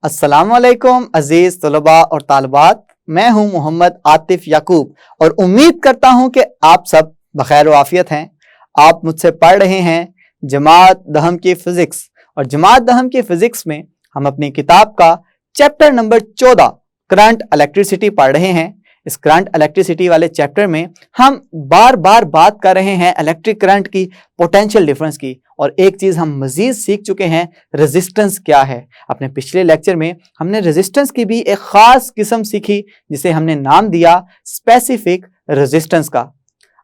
अस्सलामुअलैकुम अजीज तलबा और तालिबात, मैं हूं मोहम्मद आतिफ याकूब और उम्मीद करता हूं कि आप सब बखैर आफियत हैं। आप मुझसे पढ़ रहे हैं जमात दहम की फ़िज़िक्स और जमात दहम की फ़िज़िक्स में हम अपनी किताब का चैप्टर नंबर 14 करंट इलेक्ट्रिसिटी पढ़ रहे हैं। इस करंट इलेक्ट्रिसिटी वाले चैप्टर में हम बार बार बात कर रहे हैं इलेक्ट्रिक करंट की, पोटेंशियल डिफरेंस की, और एक चीज़ हम मज़ीद सीख चुके हैं, रेजिस्टेंस क्या है। अपने पिछले लेक्चर में हमने रेजिस्टेंस की भी एक ख़ास किस्म सीखी जिसे हमने नाम दिया स्पेसिफिक रेजिस्टेंस का।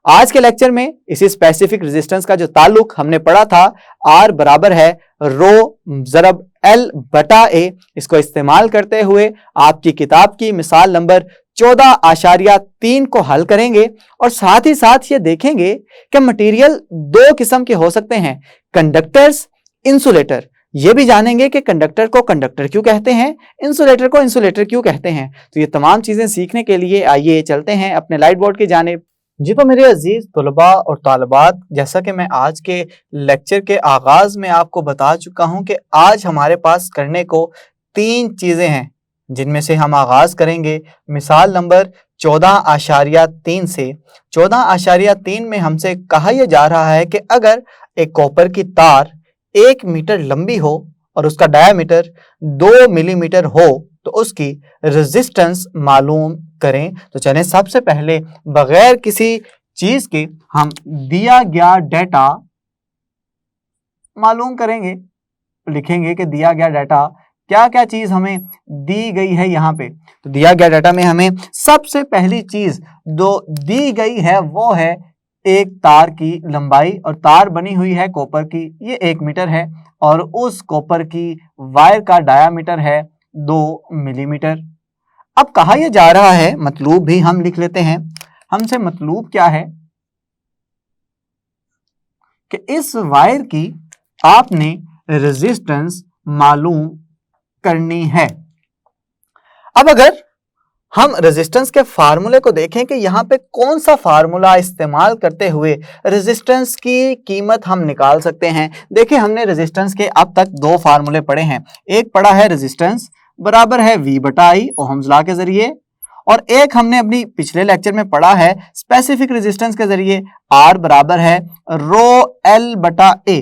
आज के लेक्चर में इसी स्पेसिफिक रेजिस्टेंस का जो ताल्लुक हमने पढ़ा था, R बराबर है रो ज़रब L बटा A, इसको इस्तेमाल करते हुए आपकी किताब की मिसाल नंबर 14.3 को हल करेंगे और साथ ही साथ ये देखेंगे कि मटेरियल दो किस्म के हो सकते हैं, कंडक्टर्स, इंसुलेटर। ये भी जानेंगे कि कंडक्टर को कंडक्टर क्यों कहते हैं, इंसुलेटर को इंसुलेटर क्यों कहते हैं। तो ये तमाम चीज़ें सीखने के लिए आइए चलते हैं अपने लाइट बोर्ड की जानिब। जी तो मेरे अजीज तलबा और तालिबात, जैसा कि मैं आज के लेक्चर के आगाज़ में आपको बता चुका हूँ कि आज हमारे पास करने को 3 चीज़ें हैं, जिनमें से हम आगाज़ करेंगे मिसाल नंबर 14.3 से। 14.3 में हमसे कहा यह जा रहा है कि अगर एक कॉपर की तार 1 मीटर लंबी हो और उसका डायामीटर 2 मिलीमीटर हो तो उसकी रेजिस्टेंस मालूम करें। तो चलें सबसे पहले बगैर किसी चीज़ के हम दिया गया डेटा मालूम करेंगे। लिखेंगे कि दिया गया डाटा क्या क्या चीज़ हमें दी गई है। यहाँ पे तो दिया गया डाटा में हमें सबसे पहली चीज़ जो दी गई है वो है एक तार की लंबाई, और तार बनी हुई है कॉपर की, ये 1 मीटर है और उस कॉपर की वायर का डायामीटर है 2 मिलीमीटर। अब कहा यह जा रहा है, मतलूब भी हम लिख लेते हैं। हमसे मतलूब क्या है कि इस वायर की आपने रेजिस्टेंस मालूम करनी है। अब अगर हम रेजिस्टेंस के फार्मूले को देखें कि यहाँ पे कौन सा फार्मूला इस्तेमाल करते हुए रेजिस्टेंस की कीमत हम निकाल सकते हैं। देखिए, हमने रेजिस्टेंस के अब तक 2 फार्मूले पढ़े हैं। एक पढ़ा है रेजिस्टेंस बराबर है V बटा I ओहम्स लॉ के जरिए, और एक हमने अपनी पिछले लेक्चर में पढ़ा है स्पेसिफिक रेजिस्टेंस के जरिए R बराबर है रो L बटा A।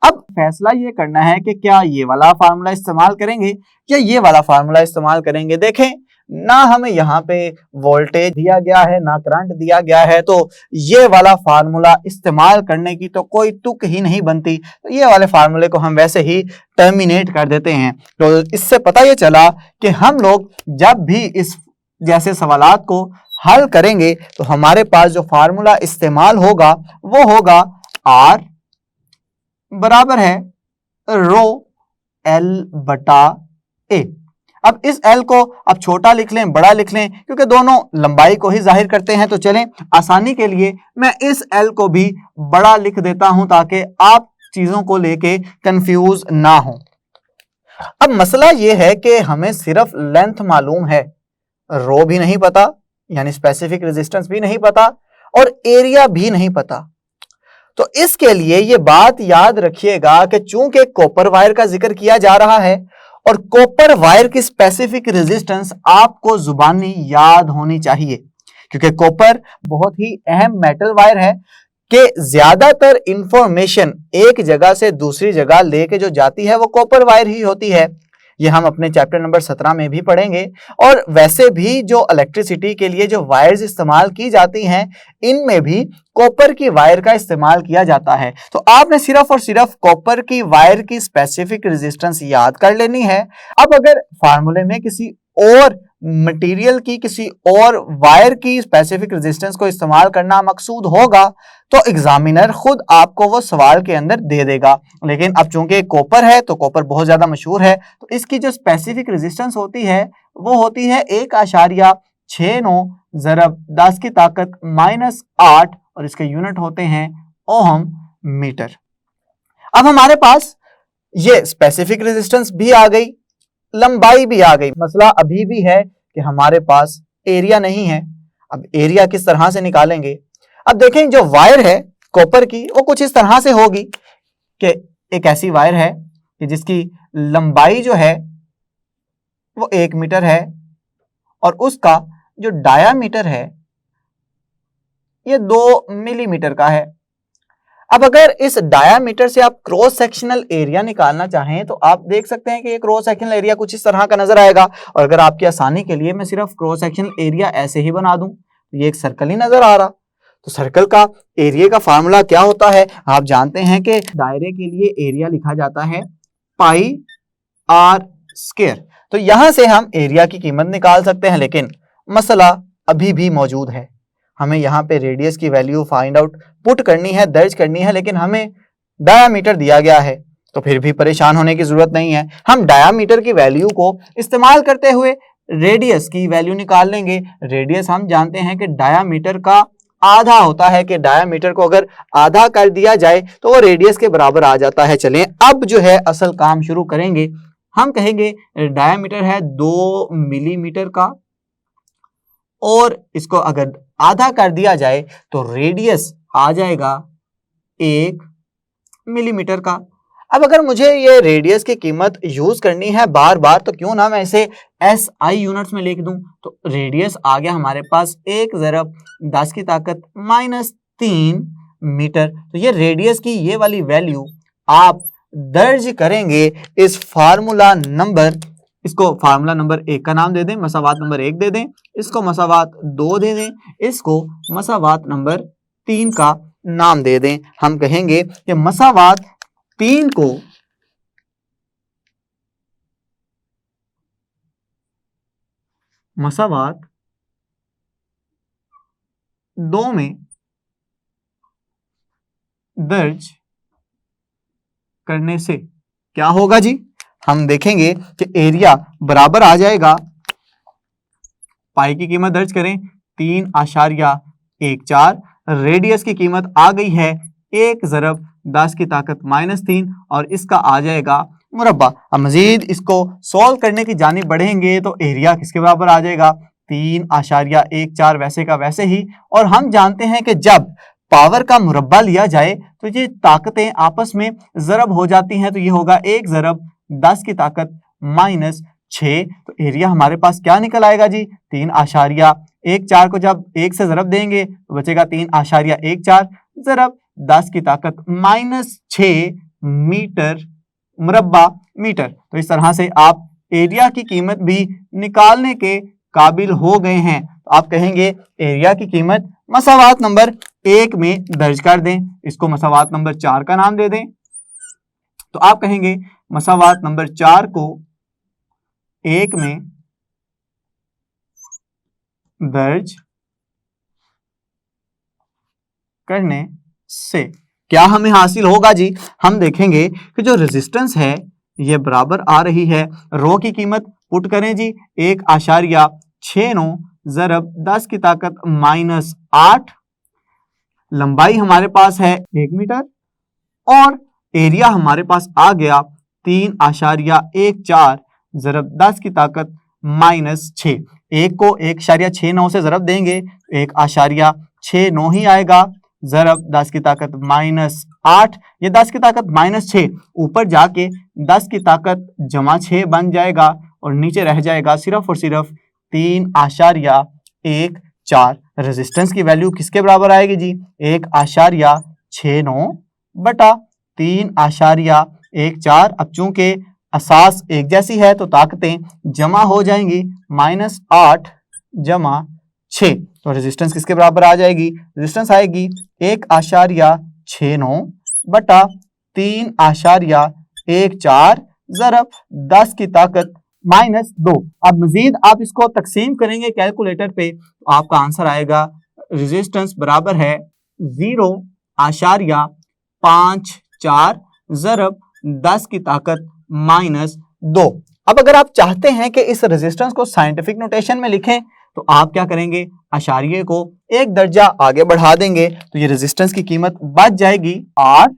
अब फैसला ये करना है कि क्या ये वाला फार्मूला इस्तेमाल करेंगे या ये वाला फार्मूला इस्तेमाल करेंगे। देखें, ना हमें यहाँ पे वोल्टेज दिया गया है ना करंट दिया गया है, तो ये वाला फार्मूला इस्तेमाल करने की तो कोई तुक ही नहीं बनती। तो ये वाले फार्मूले को हम वैसे ही टर्मिनेट कर देते हैं। तो इससे पता ये चला कि हम लोग जब भी इस जैसे सवालात को हल करेंगे तो हमारे पास जो फार्मूला इस्तेमाल होगा वो होगा R बराबर है रो L बटा A। अब इस L को अब छोटा लिख लें, बड़ा लिख लें, क्योंकि दोनों लंबाई को ही जाहिर करते हैं। तो चलें, आसानी के लिए मैं इस L को भी बड़ा लिख देता हूं ताकि आप चीज़ों को लेके कंफ्यूज ना हो। अब मसला ये है कि हमें सिर्फ लेंथ मालूम है, रो भी नहीं पता यानी स्पेसिफिक रेजिस्टेंस भी नहीं पता और एरिया भी नहीं पता। तो इसके लिए ये बात याद रखिएगा कि चूंकि कॉपर वायर का जिक्र किया जा रहा है और कॉपर वायर की स्पेसिफिक रेजिस्टेंस आपको जुबानी याद होनी चाहिए, क्योंकि कॉपर बहुत ही अहम मेटल वायर है कि ज्यादातर इंफॉर्मेशन एक जगह से दूसरी जगह लेके जो जाती है वो कॉपर वायर ही होती है। ये हम अपने चैप्टर नंबर 17 में भी पढ़ेंगे। और वैसे भी जो इलेक्ट्रिसिटी के लिए जो वायर्स इस्तेमाल की जाती हैं, इनमें भी कॉपर की वायर का इस्तेमाल किया जाता है। तो आपने सिर्फ और सिर्फ कॉपर की वायर की स्पेसिफिक रेजिस्टेंस याद कर लेनी है। अब अगर फार्मूले में किसी और मटेरियल की, किसी और वायर की स्पेसिफिक रेजिस्टेंस को इस्तेमाल करना मकसूद होगा तो एग्जामिनर खुद आपको वो सवाल के अंदर दे देगा। लेकिन अब चूंकि कॉपर है तो कॉपर बहुत ज्यादा मशहूर है, तो इसकी जो स्पेसिफिक रेजिस्टेंस होती है वो होती है 1.69 ज़रब 10 की ताकत -8 और इसके यूनिट होते हैं ओहम मीटर। अब हमारे पास ये स्पेसिफिक रेजिस्टेंस भी आ गई, लंबाई भी आ गई। मसला अभी भी है कि हमारे पास एरिया नहीं है। अब एरिया किस तरह से निकालेंगे। अब देखें, जो वायर है कॉपर की वो कुछ इस तरह से होगी कि एक ऐसी वायर है कि जिसकी लंबाई जो है वो 1 मीटर है और उसका जो डायामीटर है ये 2 मिलीमीटर का है। अब अगर इस डायामीटर से आप क्रॉस सेक्शनल एरिया निकालना चाहें तो आप देख सकते हैं कि ये क्रॉस सेक्शनल एरिया कुछ इस तरह का नजर आएगा। और अगर आपकी आसानी के लिए मैं सिर्फ क्रॉस सेक्शनल एरिया ऐसे ही बना दूं, ये एक सर्कल ही नजर आ रहा। तो सर्कल का एरिया का फार्मूला क्या होता है? आप जानते हैं कि दायरे के लिए एरिया लिखा जाता है पाई आर स्क्वायर। तो यहां से हम एरिया की कीमत निकाल सकते हैं, लेकिन मसला अभी भी मौजूद है। हमें यहाँ पे रेडियस की वैल्यू फाइंड आउट पुट करनी है, दर्ज करनी है, लेकिन हमें डायामीटर दिया गया है। तो फिर भी परेशान होने की जरूरत नहीं है, हम डायामीटर की वैल्यू को इस्तेमाल करते हुए रेडियस की वैल्यू निकाल लेंगे। रेडियस हम जानते हैं कि डायामीटर का आधा होता है, कि डायामीटर को अगर आधा कर दिया जाए तो वो रेडियस के बराबर आ जाता है। चलें अब जो है असल काम शुरू करेंगे। हम कहेंगे डायामीटर है 2 मिलीमीटर का और इसको अगर आधा कर दिया जाए तो रेडियस आ जाएगा 1 मिलीमीटर का। अब अगर मुझे ये रेडियस की कीमत यूज करनी है बार बार, तो क्यों ना मैं इसे SI यूनिट्स में लिख दूं। तो रेडियस आ गया हमारे पास 1 ज़रब 10 की ताकत -3 मीटर। तो ये रेडियस की ये वाली वैल्यू आप दर्ज करेंगे इस फार्मूला नंबर, इसको फार्मूला नंबर 1 का नाम दे दें, मसावात नंबर 1 दे दें, इसको मसावात 2 दे दें, इसको मसावात नंबर 3 का नाम दे दें। हम कहेंगे कि मसावात 3 को मसावात 2 में दर्ज करने से क्या होगा जी? हम देखेंगे कि एरिया बराबर आ जाएगा, पाई की कीमत दर्ज करें 3.14, रेडियस की कीमत आ गई है 1 ज़रब 10 की ताकत -3 और इसका आ जाएगा मुरब्बा। अब मजीद इसको सॉल्व करने की जानिब बढ़ेंगे तो एरिया किसके बराबर आ जाएगा? 3.14 वैसे का वैसे ही। और हम जानते हैं कि जब पावर का मुरब्बा लिया जाए तो ये ताकतें आपस में ज़रब हो जाती हैं। तो ये होगा 1 ज़रब 10 की ताकत -6। तो एरिया हमारे पास क्या निकल आएगा जी? 3.14 को जब 1 से ज़रब देंगे तो बचेगा 3.14 ज़रब 10 की ताकत -6 मीटर मुरब्बा मीटर। तो इस तरह से आप एरिया की कीमत भी निकालने के काबिल हो गए हैं। तो आप कहेंगे एरिया की कीमत मसावात नंबर 1 में दर्ज कर दें, इसको मसावात नंबर 4 का नाम दे दें। तो आप कहेंगे मसावात नंबर 4 को 1 में दर्ज करने से क्या हमें हासिल होगा जी? हम देखेंगे कि जो रेजिस्टेंस है ये बराबर आ रही है, रो की कीमत पुट करें जी 1.69 ज़रब 10 की ताकत -8, लंबाई हमारे पास है 1 मीटर और एरिया हमारे पास आ गया 3.14 ज़रब 10 की ताकत -6। 1 को 1.69 से ज़रब देंगे 1.69 ही आएगा, ज़रब 10 की ताकत -8, ये 10 की ताकत -6 ऊपर जाके 10 की ताकत -6 बन जाएगा और नीचे रह जाएगा सिर्फ और सिर्फ 3.14। रेजिस्टेंस की वैल्यू किसके बराबर आएगी जी? 1.69 बटा 3.14। अब चूंकि असास एक जैसी है तो ताकतें जमा हो जाएंगी, -8 जमा 6। तो रेजिस्टेंस किसके बराबर आ जाएगी? रेजिस्टेंस आएगी 1.69 बटा 3.14 ज़रब 10 की ताकत -2। अब मजीद आप इसको तकसीम करेंगे कैलकुलेटर पे तो आपका आंसर आएगा रेजिस्टेंस बराबर है 0.54 ज़रब 10 की ताकत -2। अब अगर आप चाहते हैं कि इस रेजिस्टेंस को साइंटिफिक नोटेशन में लिखें तो आप क्या करेंगे? आशारिये को एक दर्जा आगे बढ़ा देंगे तो ये रेजिस्टेंस की कीमत बच जाएगी R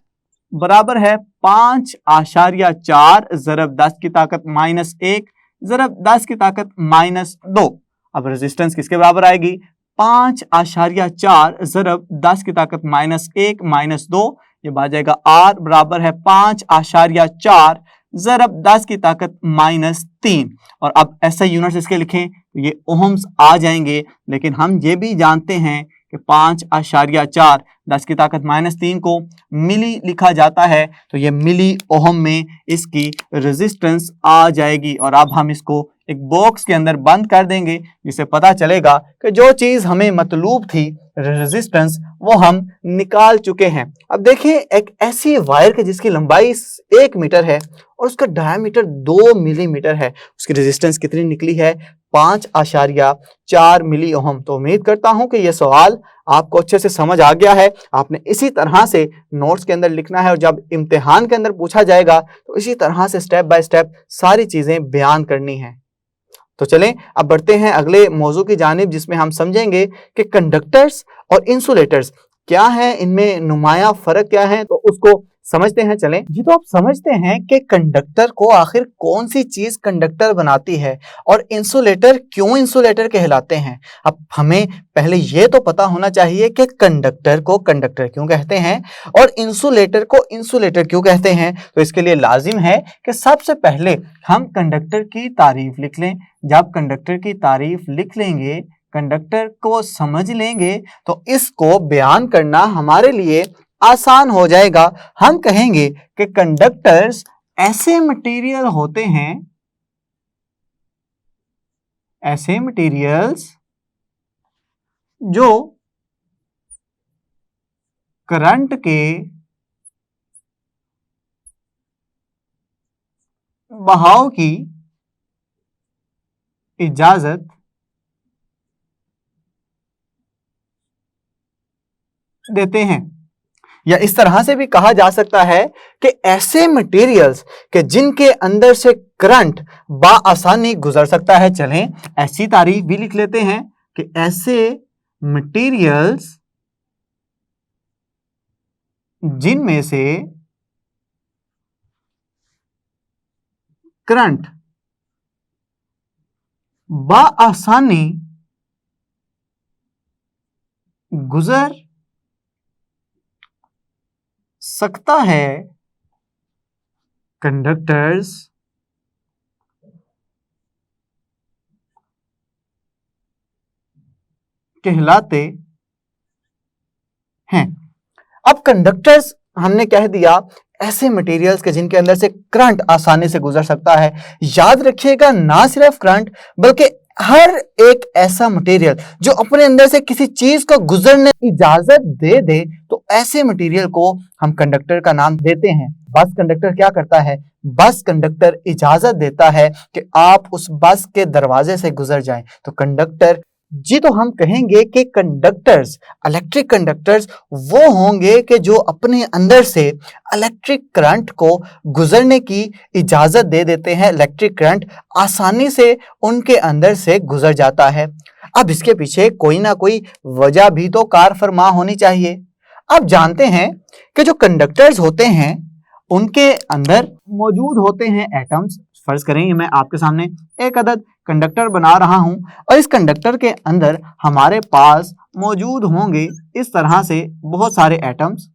बराबर है 5.4 ज़रब 10 की ताकत -1 ज़रब 10 की ताकत -2। अब रेजिस्टेंस किसके बराबर आएगी? 5.4 ज़रब 10 की ताकत -1 -2, ये बच जाएगा R बराबर है 5.4 ज़रब 10 की ताकत -3। और अब ऐसा यूनिट्स इसके लिखें तो ये ओहम्स आ जाएंगे, लेकिन हम ये भी जानते हैं कि 5.4 10 की ताकत -3 को मिली लिखा जाता है, तो ये मिली ओहम में इसकी रेजिस्टेंस आ जाएगी। और अब हम इसको एक बॉक्स के अंदर बंद कर देंगे, जिससे पता चलेगा कि जो चीज़ हमें मतलूब थी रेजिस्टेंस, वो हम निकाल चुके हैं। अब देखिए, एक ऐसी वायर के जिसकी लंबाई 1 मीटर है और उसका डायमीटर 2 मिलीमीटर है, उसकी रेजिस्टेंस कितनी निकली है? 5.4 मिली ओहम। तो उम्मीद करता हूं कि यह सवाल आपको अच्छे से समझ आ गया है। आपने इसी तरह से नोट्स के अंदर लिखना है और जब इम्तिहान के अंदर पूछा जाएगा तो इसी तरह से स्टेप बाय स्टेप सारी चीजें बयान करनी है। तो चलें अब बढ़ते हैं अगले मौजू की जानिब, जिसमें हम समझेंगे कि कंडक्टर्स और इंसुलेटर्स क्या है, इनमें नुमाया फर्क क्या है, तो उसको समझते हैं। चलें जी, तो आप समझते हैं कि कंडक्टर को आखिर कौन सी चीज कंडक्टर बनाती है और इंसुलेटर क्यों इंसुलेटर कहलाते हैं। अब हमें पहले यह तो पता होना चाहिए कि कंडक्टर को कंडक्टर क्यों कहते हैं और इंसुलेटर को इंसुलेटर क्यों कहते हैं। तो इसके लिए लाजिम है कि सबसे पहले हम कंडक्टर की तारीफ लिख लें। जब कंडक्टर की तारीफ लिख लेंगे, कंडक्टर को समझ लेंगे, तो इसको बयान करना हमारे लिए आसान हो जाएगा। हम कहेंगे कि कंडक्टर्स ऐसे मटेरियल होते हैं, ऐसे मटेरियल्स जो करंट के बहाव की इजाजत देते हैं। या इस तरह से भी कहा जा सकता है कि ऐसे मटेरियल्स के जिनके अंदर से करंट बाआसानी गुजर सकता है। चलें ऐसी तारीफ भी लिख लेते हैं कि ऐसे मटेरियल्स जिनमें से करंट बाआसानी गुजर सकता है, कंडक्टर्स कहलाते हैं। अब कंडक्टर्स हमने कह दिया ऐसे मटेरियल्स के जिनके अंदर से करंट आसानी से गुजर सकता है। याद रखिएगा, ना सिर्फ करंट बल्कि हर एक ऐसा मटेरियल जो अपने अंदर से किसी चीज को गुजरने की इजाजत दे दे, तो ऐसे मटेरियल को हम कंडक्टर का नाम देते हैं। बस कंडक्टर क्या करता है? बस कंडक्टर इजाजत देता है कि आप उस बस के दरवाजे से गुजर जाएं। तो कंडक्टर जी, तो हम कहेंगे कि कंडक्टर्स, इलेक्ट्रिक कंडक्टर्स वो होंगे कि जो अपने अंदर से इलेक्ट्रिक करंट को गुजरने की इजाजत दे देते हैं। इलेक्ट्रिक करंट आसानी से उनके अंदर से गुजर जाता है। अब इसके पीछे कोई ना कोई वजह भी तो कार फरमा होनी चाहिए। अब जानते हैं कि जो कंडक्टर्स होते हैं उनके अंदर मौजूद होते हैं एटम्स। फर्ज करें मैं आपके सामने एक अदद कंडक्टर बना रहा हूं और इस कंडक्टर के अंदर हमारे पास मौजूद होंगे इस तरह से बहुत सारे एटम्स।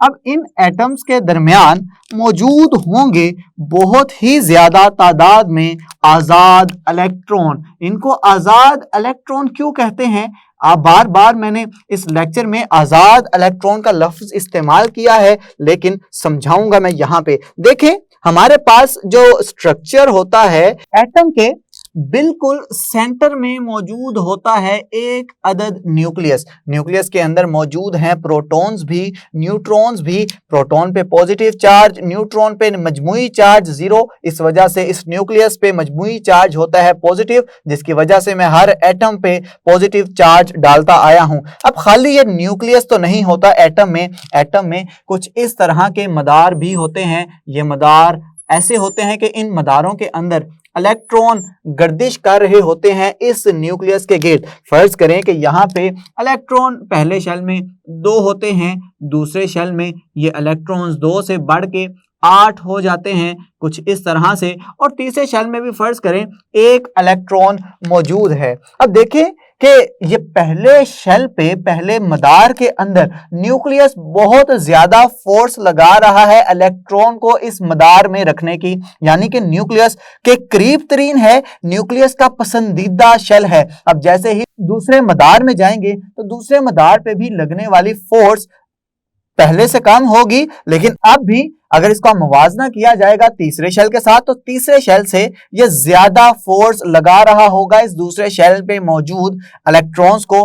अब इन एटम्स के दरमियान मौजूद होंगे बहुत ही ज्यादा तादाद में आजाद इलेक्ट्रॉन। इनको आजाद इलेक्ट्रॉन क्यों कहते हैं? आप बार बार मैंने इस लेक्चर में आजाद इलेक्ट्रॉन का लफ्ज इस्तेमाल किया है, लेकिन समझाऊंगा मैं यहाँ पे। देखें, हमारे पास जो स्ट्रक्चर होता है एटम के बिल्कुल सेंटर में मौजूद होता है एक अदद न्यूक्लियस। न्यूक्लियस के अंदर मौजूद हैं प्रोटॉन्स भी, न्यूट्रॉन्स भी। प्रोटॉन पे पॉजिटिव चार्ज, न्यूट्रॉन पे मजमूई चार्ज 0। इस वजह से इस न्यूक्लियस पे मजमूई चार्ज होता है पॉजिटिव, जिसकी वजह से मैं हर एटम पे पॉजिटिव चार्ज डालता आया हूं। अब खाली ये न्यूक्लियस तो नहीं होता एटम में कुछ इस तरह के मदार भी होते हैं। ये मदार ऐसे होते हैं कि इन मदारों के अंदर इलेक्ट्रॉन गर्दिश कर रहे होते हैं इस न्यूक्लियस के गिर्द। फर्ज करें कि यहाँ पे इलेक्ट्रॉन पहले शेल में 2 होते हैं, दूसरे शेल में ये इलेक्ट्रॉन्स 2 से बढ़ के 8 हो जाते हैं, कुछ इस तरह से। और तीसरे शेल में भी फर्ज करें 1 इलेक्ट्रॉन मौजूद है। अब देखें कि ये पहले शेल पे, पहले मदार के अंदर न्यूक्लियस बहुत ज्यादा फोर्स लगा रहा है इलेक्ट्रॉन को इस मदार में रखने की, यानी कि न्यूक्लियस के करीब तरीन है, न्यूक्लियस का पसंदीदा शेल है। अब जैसे ही दूसरे मदार में जाएंगे तो दूसरे मदार पे भी लगने वाली फोर्स पहले से कम होगी, लेकिन अब भी अगर इसका मुवाजना किया जाएगा तीसरे शेल के साथ तो तीसरे शेल से ये ज्यादा फोर्स लगा रहा होगा इस दूसरे शेल पे मौजूद इलेक्ट्रॉन्स को।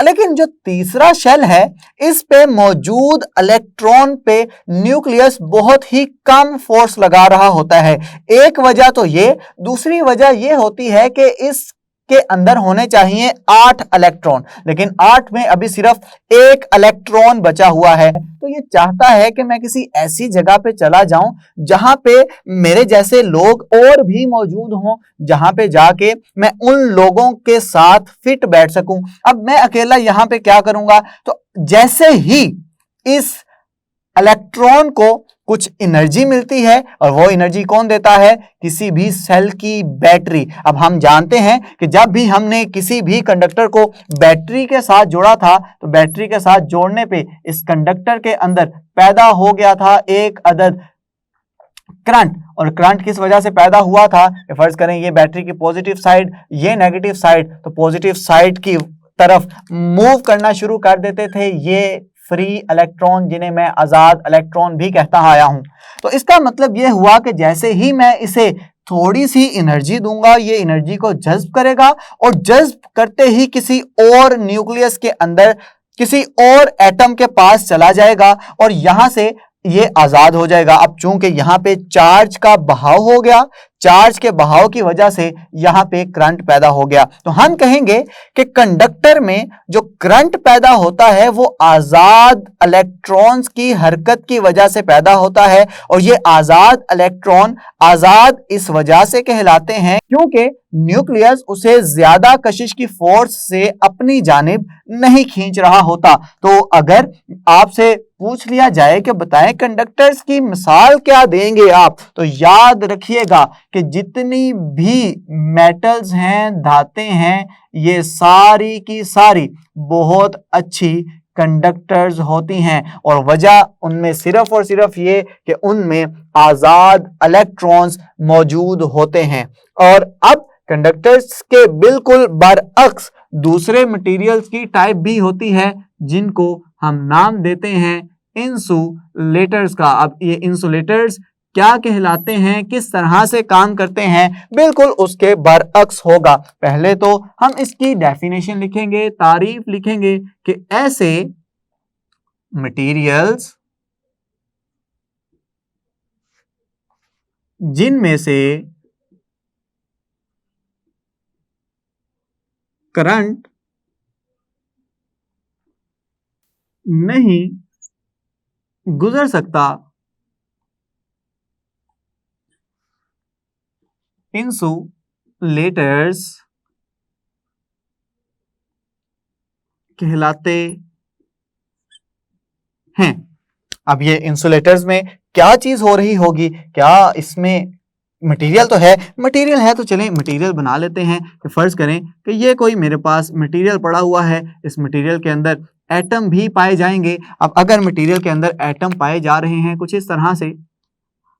लेकिन जो तीसरा शेल है इस पे मौजूद इलेक्ट्रॉन पे न्यूक्लियस बहुत ही कम फोर्स लगा रहा होता है। एक वजह तो ये, दूसरी वजह ये होती है कि इस के अंदर होने चाहिए 8 इलेक्ट्रॉन, लेकिन 8 में अभी सिर्फ 1 इलेक्ट्रॉन बचा हुआ है। तो ये चाहता है कि मैं किसी ऐसी जगह पे चला जाऊं जहां पे मेरे जैसे लोग और भी मौजूद हों, जहां पे जाके मैं उन लोगों के साथ फिट बैठ सकूं। अब मैं अकेला यहां पे क्या करूंगा, तो जैसे ही इस इलेक्ट्रॉन को कुछ एनर्जी मिलती है, और वो एनर्जी कौन देता है, किसी भी सेल की बैटरी। अब हम जानते हैं कि जब भी हमने किसी भी कंडक्टर को बैटरी के साथ जोड़ा था तो बैटरी के साथ जोड़ने पे इस कंडक्टर के अंदर पैदा हो गया था एक अदद करंट। और करंट किस वजह से पैदा हुआ था, फर्ज करें ये बैटरी की पॉजिटिव साइड, ये नेगेटिव साइड, तो पॉजिटिव साइड की तरफ मूव करना शुरू कर देते थे ये फ्री इलेक्ट्रॉन, जिन्हें मैं आजाद इलेक्ट्रॉन भी कहता आया हूं। तो इसका मतलब यह हुआ कि जैसे ही मैं इसे थोड़ी सी एनर्जी दूंगा ये एनर्जी को जज्ब करेगा, और जज्ब करते ही किसी और न्यूक्लियस के अंदर किसी और एटम के पास चला जाएगा और यहां से ये आजाद हो जाएगा। अब चूंकि यहां पे चार्ज का बहाव हो गया, चार्ज के बहाव की वजह से यहां पे करंट पैदा हो गया। तो हम कहेंगे कि कंडक्टर में जो करंट पैदा होता है वो आजाद इलेक्ट्रॉन्स की हरकत की वजह से पैदा होता है, और ये आजाद इलेक्ट्रॉन आजाद इस वजह से कहलाते हैं क्योंकि न्यूक्लियस उसे ज्यादा कशिश की फोर्स से अपनी जानिब नहीं खींच रहा होता। तो अगर आपसे पूछ लिया जाए कि बताएं कंडक्टर्स की मिसाल क्या देंगे आप, तो याद रखिएगा कि जितनी भी मेटल्स हैं, धातें हैं, ये सारी की सारी बहुत अच्छी कंडक्टर्स होती हैं, और वजह उनमें सिर्फ और सिर्फ ये कि उनमें आजाद इलेक्ट्रॉन्स मौजूद होते हैं। और अब कंडक्टर्स के बिल्कुल बरअक्स दूसरे मटेरियल्स की टाइप भी होती है जिनको हम नाम देते हैं इंसुलेटर्स का। अब ये इंसुलेटर्स क्या कहलाते हैं, किस तरह से काम करते हैं, बिल्कुल उसके बरअक्स होगा। पहले तो हम इसकी डेफिनेशन लिखेंगे, तारीफ लिखेंगे कि ऐसे मटेरियल्स जिनमें से करंट नहीं गुजर सकता, इंसुलेटर्स कहलाते हैं। अब ये इंसुलेटर्स में क्या चीज हो रही होगी, क्या इसमें मटेरियल तो है, मटेरियल है तो चलें मटेरियल बना लेते हैं। कि फर्ज करें कि ये कोई मेरे पास मटेरियल पड़ा हुआ है, इस मटेरियल के अंदर एटम भी पाए जाएंगे। अब अगर मटेरियल के अंदर एटम पाए जा रहे हैं कुछ इस तरह से,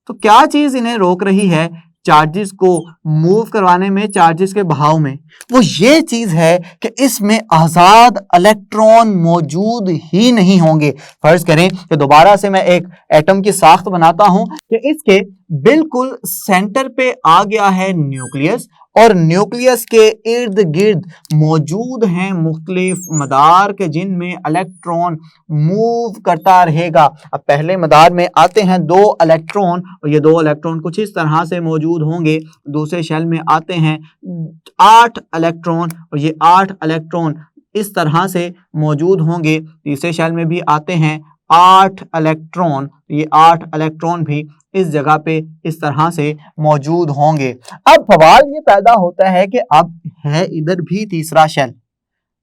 तो क्या चीज इन्हें रोक रही है चार्जेस को मूव करवाने में, चार्जेस के बहाव में, वो ये चीज है कि इसमें आजाद इलेक्ट्रॉन मौजूद ही नहीं होंगे। फर्ज करें कि दोबारा से मैं एक एटम की साख्त बनाता हूं कि इसके बिल्कुल सेंटर पे आ गया है न्यूक्लियस, और न्यूक्लियस के इर्द गिर्द मौजूद हैं मुख्तलिफ मदार के जिनमें इलेक्ट्रॉन मूव करता रहेगा। अब पहले मदार में आते हैं 2 इलेक्ट्रॉन, और ये 2 इलेक्ट्रॉन कुछ इस तरह से मौजूद होंगे। दूसरे शेल में आते हैं 8 इलेक्ट्रॉन, और ये 8 इलेक्ट्रॉन इस तरह से मौजूद होंगे। तीसरे शेल में भी आते हैं 8 इलेक्ट्रॉन, ये 8 इलेक्ट्रॉन भी इस जगह पे इस तरह से मौजूद होंगे। अब सवाल ये पैदा होता है कि अब है इधर भी तीसरा शेल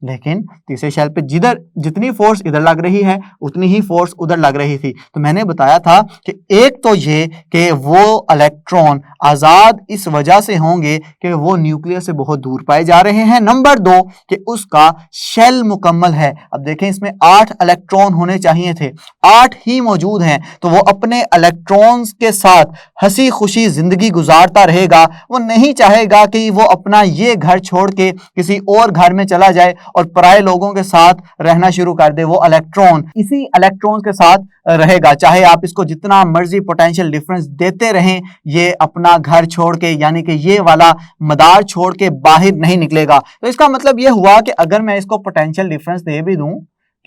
लेकिन तीसरे शेल पे जिधर जितनी फोर्स इधर लग रही है उतनी ही फोर्स उधर लग रही थी। तो मैंने बताया था कि एक तो ये कि वो इलेक्ट्रॉन आजाद इस वजह से होंगे कि वो न्यूक्लियस से बहुत दूर पाए जा रहे हैं। नंबर 2 कि उसका शेल मुकम्मल है। अब देखें इसमें 8 इलेक्ट्रॉन होने चाहिए थे, 8 ही मौजूद हैं, तो वो अपने इलेक्ट्रॉन्स के साथ हंसी खुशी जिंदगी गुजारता रहेगा। वो नहीं चाहेगा कि वो अपना ये घर छोड़ के किसी और घर में चला जाए और पराये लोगों के साथ रहना शुरू कर दे। वो इलेक्ट्रॉन इसी इलेक्ट्रॉन के साथ रहेगा, चाहे आप इसको जितना मर्जी पोटेंशियल डिफरेंस देते रहें, ये अपना घर छोड़ के यानी कि ये वाला मदार छोड़ के बाहर नहीं निकलेगा। तो इसका मतलब ये हुआ कि अगर मैं इसको पोटेंशियल डिफरेंस दे भी दूं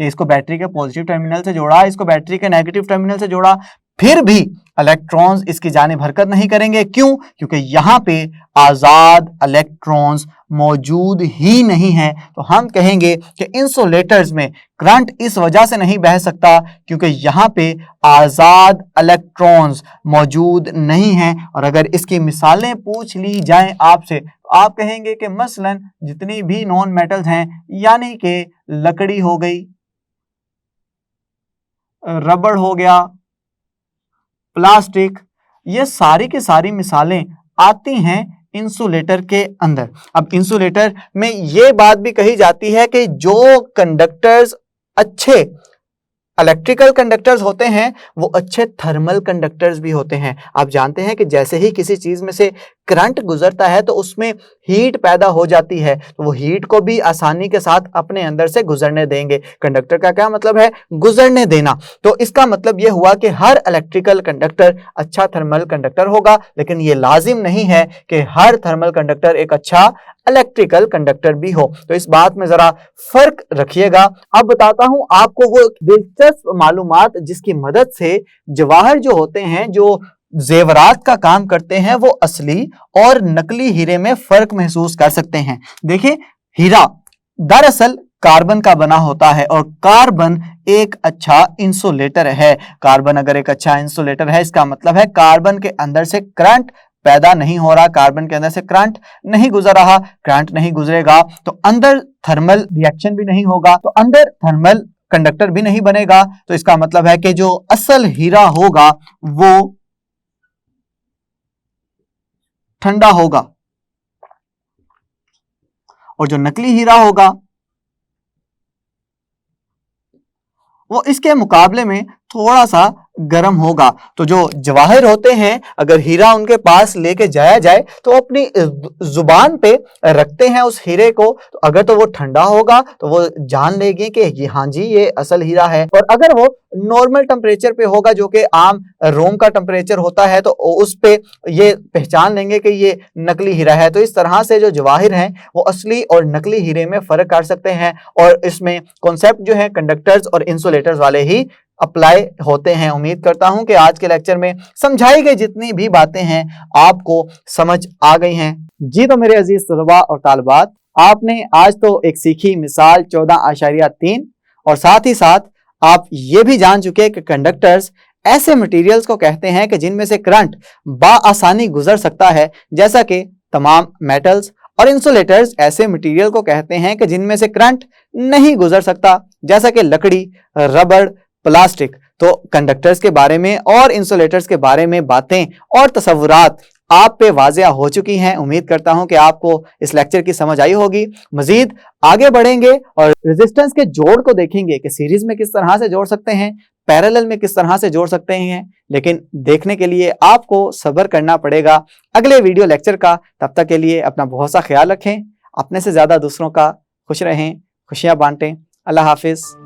कि इसको बैटरी के पॉजिटिव टर्मिनल से जोड़ा, इसको बैटरी के नेगेटिव टर्मिनल से जोड़ा, फिर भी इलेक्ट्रॉन्स इसकी जानिब हरकत नहीं करेंगे। क्यों? क्योंकि यहां पे आजाद इलेक्ट्रॉन्स मौजूद ही नहीं है। तो हम कहेंगे कि इंसुलेटर्स में करंट इस वजह से नहीं बह सकता क्योंकि यहां पे आजाद इलेक्ट्रॉन्स मौजूद नहीं हैं। और अगर इसकी मिसालें पूछ ली जाएं आपसे तो आप कहेंगे कि मसलन जितनी भी नॉन मेटल्स हैं, यानी कि लकड़ी हो गई, रबड़ हो गया, प्लास्टिक, ये सारी की सारी मिसालें आती हैं इंसुलेटर के अंदर। अब इंसुलेटर में ये बात भी कही जाती है कि जो कंडक्टर्स अच्छे इलेक्ट्रिकल कंडक्टर्स होते हैं वो अच्छे थर्मल कंडक्टर्स भी होते हैं। आप जानते हैं कि जैसे ही किसी चीज में से करंट गुजरता है तो उसमें हीट पैदा हो जाती है, तो वो हीट को भी आसानी के साथ अपने अंदर से गुजरने देंगे। कंडक्टर का क्या मतलब है? गुजरने देना। तो इसका मतलब ये हुआ कि हर इलेक्ट्रिकल कंडक्टर अच्छा थर्मल कंडक्टर होगा, लेकिन ये लाजिम नहीं है कि हर थर्मल कंडक्टर एक अच्छा इलेक्ट्रिकल कंडक्टर भी हो। तो इस बात में जरा फर्क रखिएगा। अब बताता हूं आपको वो दिलचस्प मालूमात जिसकी मदद से जवाहर जो होते हैं, जो जेवरात का काम करते हैं, वो असली और नकली हीरे में फर्क महसूस कर सकते हैं। देखिए, हीरा दरअसल कार्बन का बना होता है और कार्बन एक अच्छा इंसुलेटर है। कार्बन अगर एक अच्छा इंसुलेटर है, इसका मतलब है कार्बन के अंदर से करंट पैदा नहीं हो रहा, कार्बन के अंदर से करंट नहीं गुजर रहा। करंट नहीं गुजरेगा तो अंदर थर्मल रिएक्शन भी नहीं होगा, तो अंदर थर्मल कंडक्टर भी नहीं बनेगा। तो इसका मतलब है कि जो असल हीरा होगा वो ठंडा होगा और जो नकली हीरा होगा वो इसके मुकाबले में थोड़ा सा गर्म होगा। तो जो जवाहिर होते हैं, अगर हीरा उनके पास लेके जाया जाए तो अपनी जुबान पे रखते हैं उस हीरे को, तो अगर तो वो ठंडा होगा तो वो जान लेंगे कि ये हाँ जी ये असल हीरा है, और अगर वो नॉर्मल टेम्परेचर पे होगा जो कि आम रूम का टेम्परेचर होता है तो उस पे ये पहचान लेंगे कि ये नकली हीरा है। तो इस तरह से जो जवाहिर हैं वो असली और नकली हीरे में फर्क कर सकते हैं, और इसमें कॉन्सेप्ट जो है कंडक्टर्स और इंसुलेटर्स वाले ही अप्लाई होते हैं। उम्मीद करता हूं कि आज के लेक्चर में समझाई गई जितनी भी बातें हैं आपको समझ आ गई हैं। जी तो मेरे अजीज तलबा और तालिबात, आपने आज तो एक सीखी मिसाल 14.3 और साथ ही साथ आप ये भी जान चुके कि कंडक्टर्स ऐसे मटेरियल्स को कहते हैं कि जिनमें से करंट बाआसानी गुजर सकता है, जैसा कि तमाम मेटल्स, और इंसुलेटर्स ऐसे मटेरियल को कहते हैं कि जिनमें से करंट नहीं गुजर सकता, जैसा कि लकड़ी, रबड़, प्लास्टिक। तो कंडक्टर्स के बारे में और इंसुलेटर्स के बारे में बातें और तसव्वुरात आप पे वाज़िया हो चुकी हैं। उम्मीद करता हूं कि आपको इस लेक्चर की समझ आई होगी। मजीद आगे बढ़ेंगे और रेजिस्टेंस के जोड़ को देखेंगे कि सीरीज में किस तरह से जोड़ सकते हैं, पैरेलल में किस तरह से जोड़ सकते हैं, लेकिन देखने के लिए आपको सब्र करना पड़ेगा अगले वीडियो लेक्चर का। तब तक के लिए अपना बहुत सा ख्याल रखें, अपने से ज़्यादा दूसरों का खुश रहें, खुशियाँ बांटें। अल्लाह हाफिज़।